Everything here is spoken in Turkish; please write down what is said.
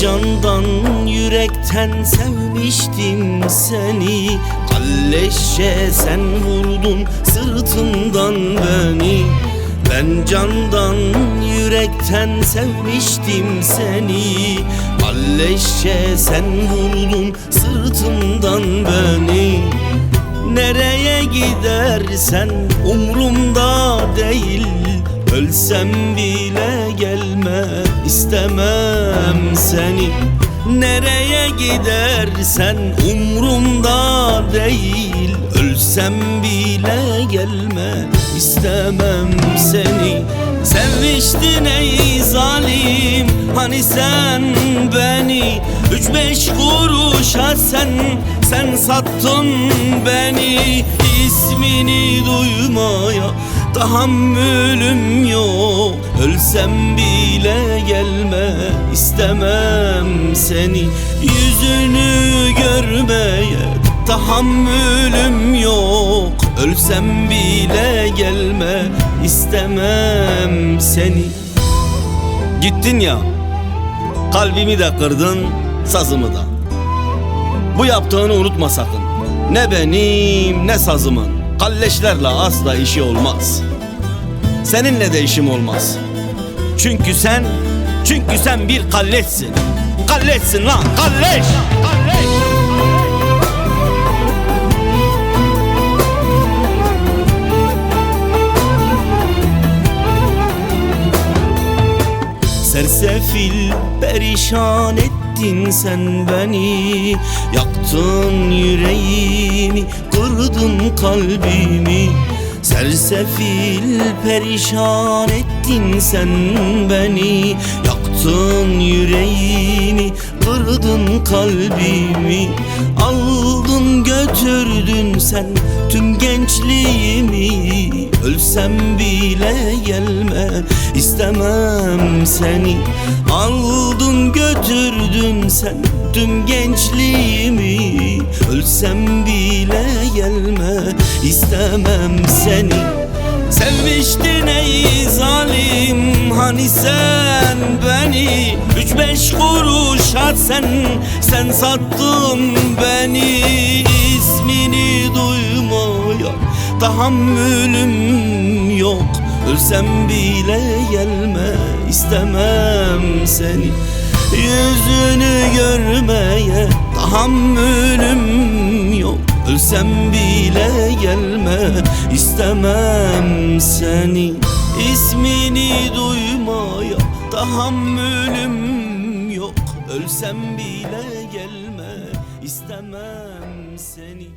candan yürekten sevmiştim seni. Kalleşçe sen vurdun sırtımdan beni. Ben candan yürekten sevmiştim seni. Kalleşçe sen vurdun sırtımdan beni. Nereye gidersen umrumda değil. Ölsem bile gelme istemem seni. Nereye gidersen umrumda değil. Ölsem bile gelme istemem seni. Sevmiştin ey zalim hani sen beni. 3-5 kuruşa sen sattın beni. İsmini duymaya tahammülüm yok. Ölsem bile gelme istemem seni. Yüzünü görmeye tahammülüm yok. Ölsem bile gelme istemem seni. Gittin ya, kalbimi de kırdın, sazımı da. Bu yaptığını unutma sakın. Ne benim ne sazımın kalleşlerle asla işi olmaz. Seninle de işim olmaz. Çünkü sen bir kalleşsin. Kalleşsin lan, kalleş. Sersefil perişan ettin sen beni. Yaktın yüreğimi, kırdın kalbimi. Sersefil perişan ettin sen beni. Yaktın yüreğimi, kırdın kalbimi. Aldın götürdün sen tüm gençliğimi. Ölsem bile gelme istemem seni. Aldın götürdün sen tüm gençliğimi. Ölsem bile gelme istemem seni. Sevmiştin ey zalim hani sen beni. 3-5 kuruşa sen sattın beni. İsmini duymaya tahammülüm yok. Ölsem bile gelme istemem seni. Yüzünü görmeye tahammülüm yok. Ölsem bile gelme istemem seni. İsmini duymaya tahammülüm yok. Ölsem bile gelme istemem seni.